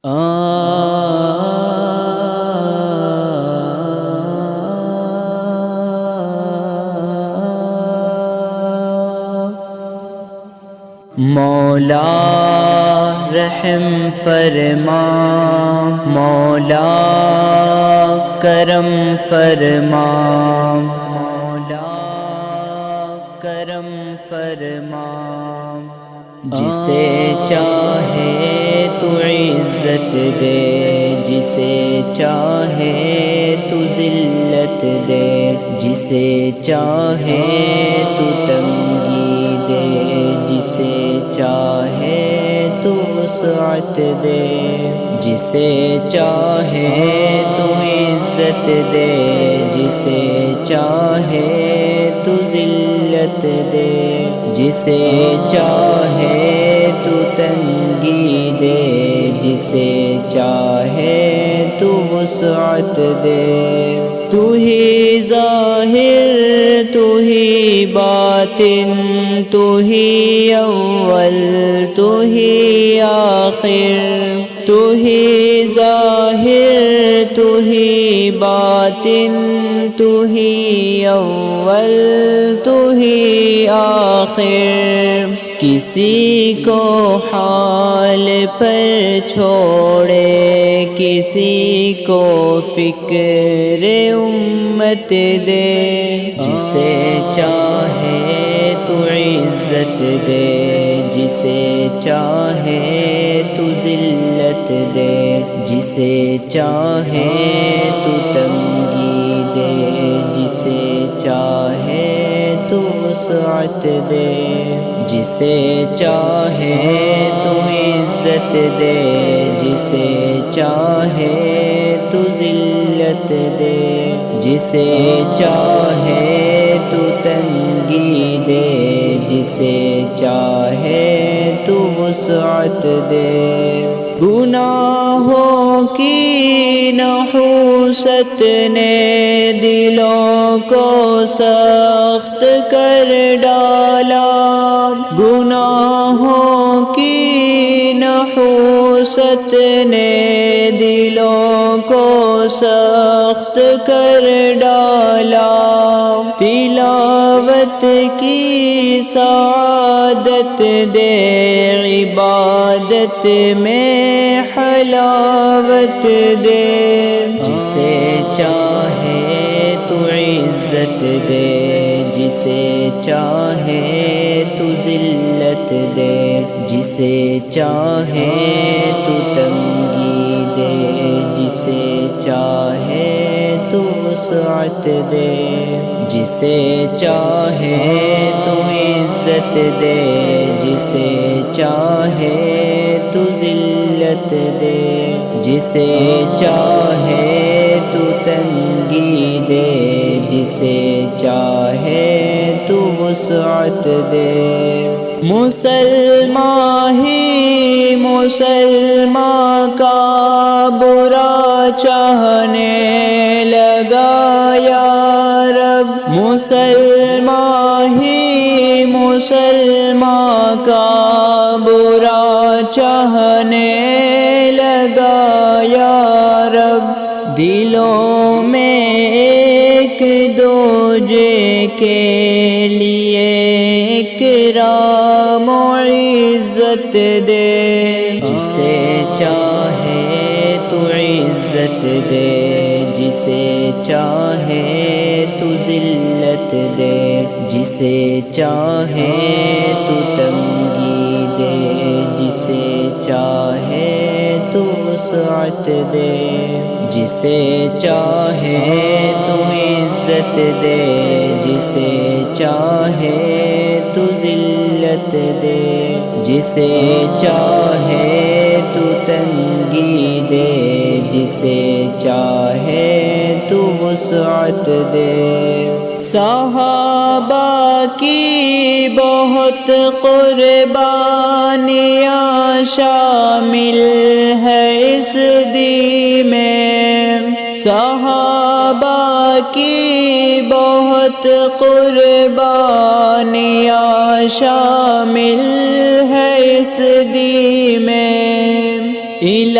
مولا رحم فرما، مولا کرم فرما، مولا کرم فرما۔ جسے چاہے تو عزت دے، جسے چاہے تو ذلت دے، جسے چاہے تو تنگی دے، جسے چاہے تو وسعت دے، جسے چاہے تو عزت دے، جسے چاہے تو ذلت دے، جسے چاہے تو تنگی دے، جسے چاہے تو وسعت دے۔ تو ہی ظاہر، تو ہی باطن، تو ہی اول، تو ہی آخر، تو ہی ظاہر، تو ہی باطن، تو ہی اول، تو ہی آخر۔ کسی کو حال پر چھوڑے، کسی کو فکر امت دے، جسے چاہے تو عزت دے، جسے چاہے تو ذلت دے، جسے چاہے تو تنگی دے، جسے چاہے تو وسعت دے، جسے چاہے تو عزت دے، جسے چاہے تو ذلت دے، جسے چاہے تو تنگی دے، جسے چاہے تو وسعت دے۔ گناہوں کی نحوست نے دلوں کو سخت کر ڈالا، گناہوں کی نحوست نے دلوں کو سخت کر ڈالا۔ تلاوت کی سعادت دے، عبادت میں حلاوت دے، جسے چاہے تو عزت دے، جسے چاہے تو ذلت دے، جسے چاہے تو تنگی دے، جسے چاہے تو وسعت دے، جسے چاہے تو عزت دے، جسے چاہے تو ذلت دے، جسے چاہے تو تنگی دے، جسے چاہے تو وسعت دے۔ مسلمان ہی مسلمان کا برا چاہنے لگا یا رب، مسلمان ہی مسلمان کا برا چاہنے لگا یا رب۔ دلوں میں ایک دوجے کے لیے اکرام و عزت دے، جسے چاہے تو عزت دے، جسے چاہے تو ذلت دے، جسے چاہے تو تنگی دے، جسے چاہے تو وسعت دے، جسے چاہے تو عزت دے، جسے چاہے تو ذلت دے، جسے چاہے تو تنگی دے، جسے چاہے تو وسعت دے۔ صحابہ کی بہت قربانیاں شامل ہے اس دی میں، صحابہ کی بہت قربانیاں شامل ہے اس دی میں۔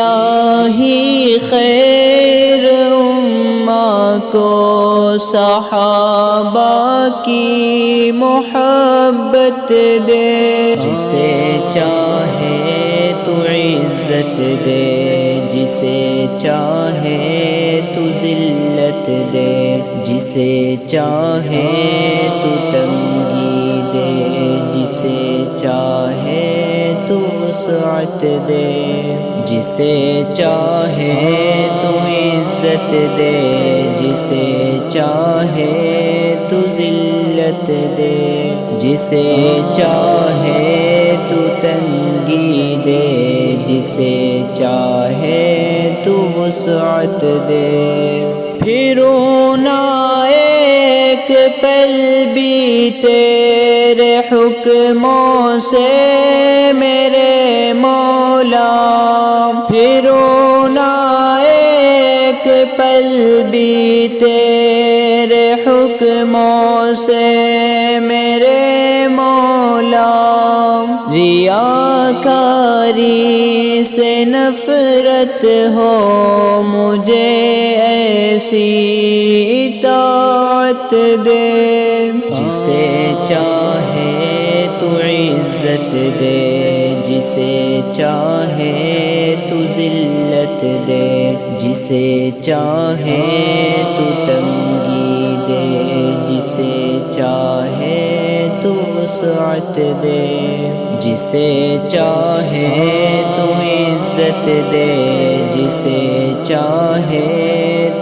الہی خیر امہ کو صحابہ کی محبت دے، جسے چاہے تو عزت دے، جسے چاہے تو ذلت دے، جسے چاہے تو تنگی دے، جسے چاہے تو وسعت دے، جسے چاہے تو عزت دے، جسے چاہے تو ذلت دے، جسے چاہے تو تنگی دے، جسے چاہے تو وسعت دے۔ پھروں نہ ایک پل بھی تیرے حکموں سے میرے مولا، پھروں نہ ایک پل بھی تیرے حکموں سے میرے مولا، ریاکاری سے نفرت ہو مجھے ایسی اطاعت دے، جسے چاہے تو عزت دے، جسے چاہے تو ذلت دے، جسے چاہے تو تنگی دے، جسے چاہے تو وسعت دے، جسے چاہے تو عزت دے، جسے چاہے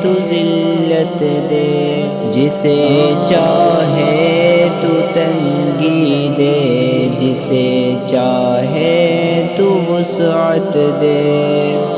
تو ذلت دے، جسے چاہے تو تنگی دے، جسے چاہے تو وسعت دے۔